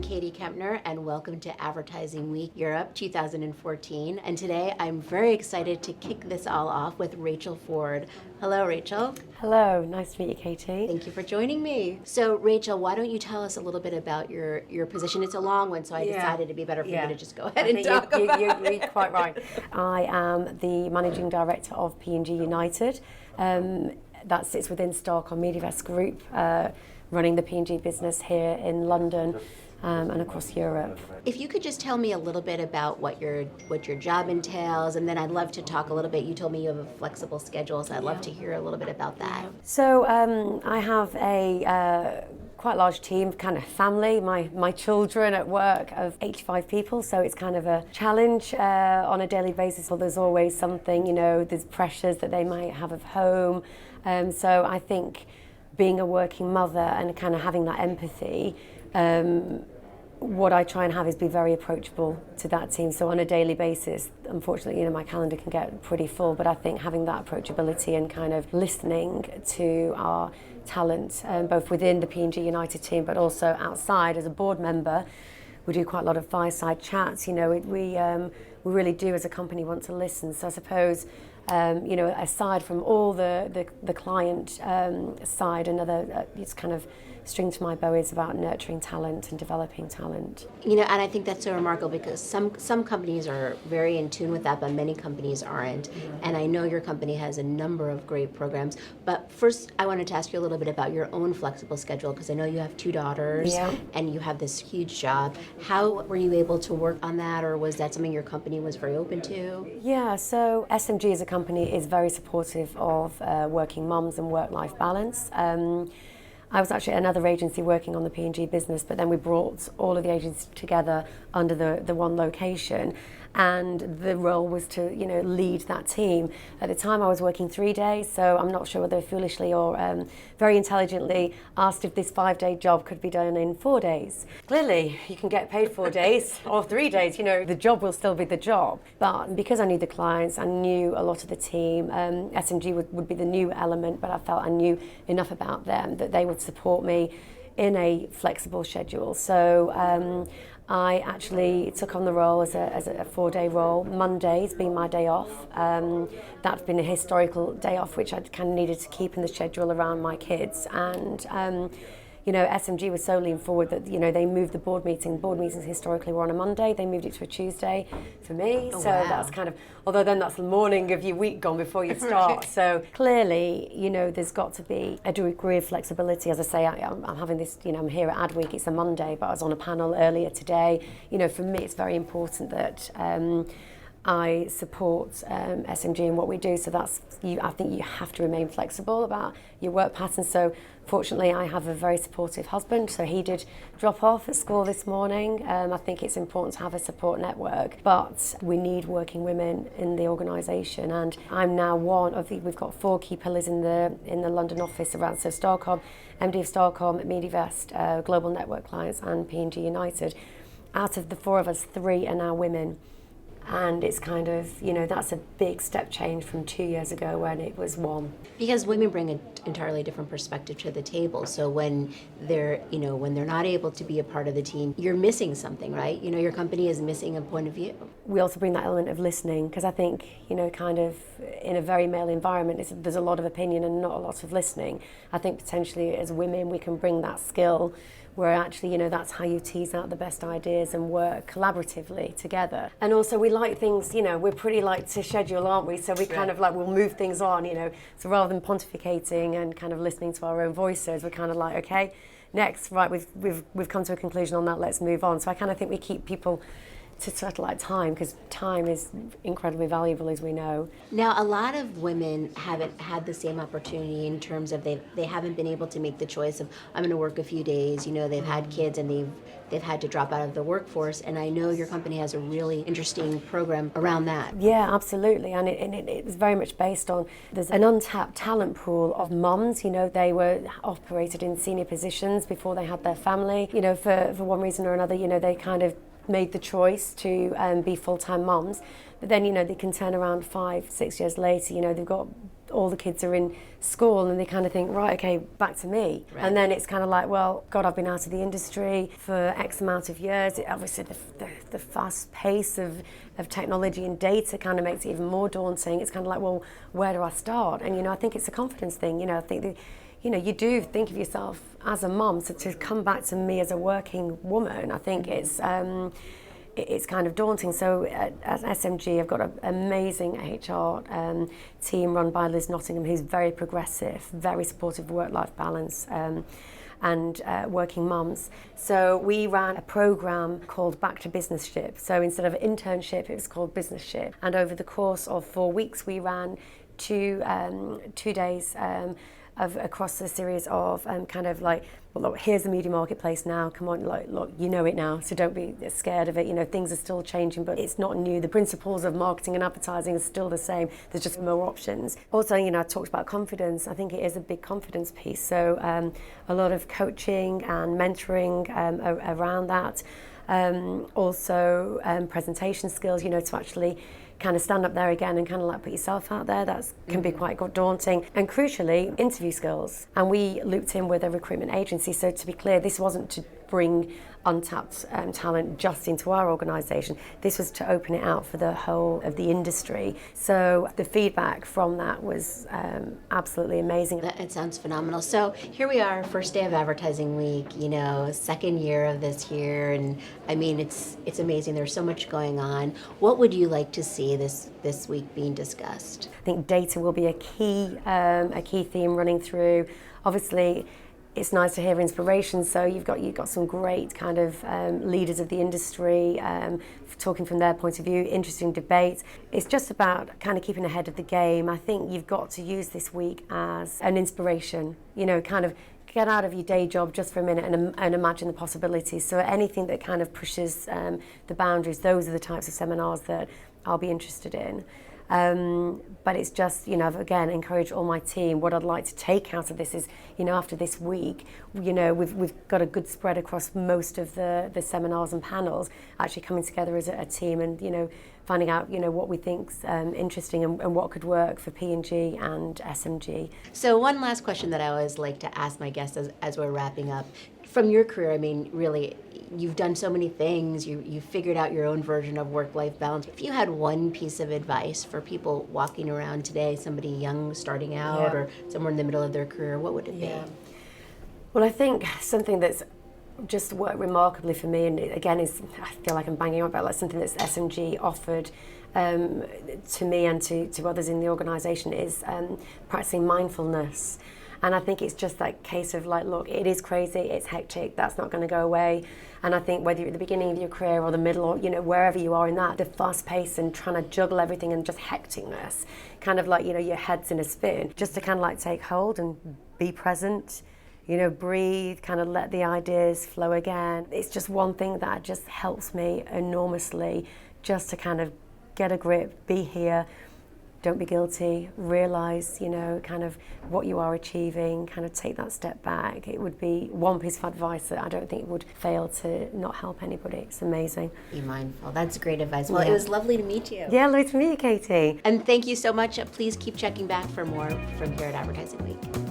I'm Katie Kempner, and welcome to Advertising Week Europe 2014. And today I'm very excited to kick this all off with Rachel Ford. Hello, Rachel. Hello, nice to meet you, Katie. Thank you for joining me. So, Rachel, why don't you tell us a little bit about your position? It's a long one, so I decided it'd be better for you to just go ahead and talk about it. You're quite right. I am the Managing Director of P&G United. That sits within Starcom MediaVest Group, running the P&G business here in London and across Europe. If you could just tell me a little bit about what your job entails, and then I'd love to talk a little bit. You told me you have a flexible schedule, so I'd love to hear a little bit about that. So I have a quite large team, kind of family, my children at work of 85 people, so it's kind of a challenge on a daily basis. Well, there's always something, there's pressures that they might have of home. So I think being a working mother and kind of having that empathy, what I try and have is be very approachable to that team. So on a daily basis, unfortunately, my calendar can get pretty full, but I think having that approachability and kind of listening to our talent, both within the P&G United team, but also outside as a board member, we do quite a lot of fireside chats. We really do as a company want to listen. So I suppose, aside from all the client side, another it's kind of string to my bow is about nurturing talent and developing talent. And I think that's so remarkable because some companies are very in tune with that, but many companies aren't. And I know your company has a number of great programs. But first, I wanted to ask you a little bit about your own flexible schedule, because I know you have 2 daughters and you have this huge job. How were you able to work on that, or was that something your company was very open to? Yeah, so SMG as a company is very supportive of working mums and work-life balance. I was actually at another agency working on the P&G business, but then we brought all of the agencies together under the one location, and the role was to lead that team. At the time I was working 3 days, so I'm not sure whether foolishly or very intelligently asked if this 5-day job could be done in 4 days. Clearly you can get paid 4 days or 3 days, the job will still be the job. But because I knew the clients, I knew a lot of the team, SMG would be the new element, but I felt I knew enough about them that they would support me in a flexible schedule. So I actually took on the role as a 4-day role. Monday's been my day off. That's been a historical day off, which I kind of needed to keep in the schedule around my kids. And SMG was so lean forward that they moved the board meeting. Board meetings historically were on a Monday. They moved it to a Tuesday for me. Oh, so wow. That's kind of, although then that's the morning of your week gone before you start. Right. So clearly, there's got to be a degree of flexibility. As I say, I'm having this, I'm here at Ad Week. It's a Monday, but I was on a panel earlier today. For me, it's very important that I support SMG in what we do, so I think you have to remain flexible about your work pattern. So fortunately I have a very supportive husband, so he did drop off at school this morning. I think it's important to have a support network, but we need working women in the organisation, and I'm now one of we've got 4 key pillars in the London office around, so Starcom, MD of Starcom, MediaVest, Global Network Clients and P&G United. Out of the 4 of us, 3 are now women. And it's kind of, that's a big step change from 2 years ago when it was 1. Because women bring an entirely different perspective to the table. So when they're not able to be a part of the team, you're missing something, right? Your company is missing a point of view. We also bring that element of listening, because I think, kind of in a very male environment, there's a lot of opinion and not a lot of listening. I think potentially as women we can bring that skill where actually, that's how you tease out the best ideas and work collaboratively together. And also we like things, we're pretty like to schedule, aren't we? So we kind of like, we'll move things on, So rather than pontificating and kind of listening to our own voices, we're kind of like, okay, next, right, we've come to a conclusion on that, let's move on. So I kind of think we keep people to sort of like time, because time is incredibly valuable, as we know. Now, a lot of women haven't had the same opportunity in terms of they haven't been able to make the choice of, I'm going to work a few days. They've had kids and they've had to drop out of the workforce, and I know your company has a really interesting program around that. Yeah, absolutely, and it was very much based on, there's an untapped talent pool of mums. They were operated in senior positions before they had their family. For one reason or another, they kind of made the choice to be full-time mums, but then they can turn around 5-6 years later, they've got all the kids are in school and they kind of think, right, okay, back to me. Right. And then it's kind of like, well, God, I've been out of the industry for X amount of years. Obviously, the fast pace of technology and data kind of makes it even more daunting. It's kind of like, well, where do I start? And, I think it's a confidence thing. I think that, you do think of yourself as a mum, so to come back to me as a working woman, I think it's kind of daunting. So at SMG, I've got an amazing HR team run by Liz Nottingham, who's very progressive, very supportive of work-life balance and working mums. So we ran a program called Back to Businessship. So instead of internship, it was called Businessship. And over the course of 4 weeks, we ran two days across a series of kind of like, well, look, here's the media marketplace now. Come on, look, you know it now, so don't be scared of it. Things are still changing, but it's not new. The principles of marketing and advertising are still the same. There's just more options. Also, I talked about confidence. I think it is a big confidence piece. So a lot of coaching and mentoring around that. Also presentation skills, to actually kind of stand up there again and kind of like put yourself out there. That can be quite daunting. And crucially, interview skills. And we looped in with a recruitment agency. So to be clear, this wasn't to bring untapped talent just into our organisation. This was to open it out for the whole of the industry. So the feedback from that was absolutely amazing. It sounds phenomenal. So here we are, first day of advertising week, second year of this year, and I mean it's amazing. There's so much going on. What would you like to see this week being discussed? I think data will be a key theme running through. Obviously, it's nice to hear inspiration. So you've got some great kind of leaders of the industry talking from their point of view, interesting debate. It's just about kind of keeping ahead of the game. I think you've got to use this week as an inspiration, kind of get out of your day job just for a minute and imagine the possibilities. So anything that kind of pushes the boundaries, those are the types of seminars that I'll be interested in. But it's just, I've again encouraged all my team. What I'd like to take out of this is, after this week, we've got a good spread across most of the seminars and panels, actually coming together as a team and, finding out, what we think's interesting and what could work for P&G and SMG. So one last question that I always like to ask my guests as we're wrapping up. From your career, I mean, really, you've done so many things. You've figured out your own version of work-life balance. If you had one piece of advice for people walking around today, somebody young starting out or somewhere in the middle of their career, what would it be? Well, I think something that's just worked remarkably for me, and again, I feel like I'm banging on about like something that's SMG offered to me and to others in the organisation is practicing mindfulness. And I think it's just that case of like, look, it is crazy, it's hectic, that's not going to go away. And I think whether you're at the beginning of your career or the middle or, wherever you are in that, the fast pace and trying to juggle everything and just hecticness, kind of like, your head's in a spin, just to kind of like take hold and be present, breathe, kind of let the ideas flow again. It's just one thing that just helps me enormously, just to kind of get a grip, be here, don't be guilty, realise, kind of what you are achieving, kind of take that step back. It would be one piece of advice that I don't think would fail to not help anybody. It's amazing. Be mindful. That's great advice. Well, it was lovely to meet you. Yeah, lovely to meet you, Katie. And thank you so much. Please keep checking back for more from here at Advertising Week.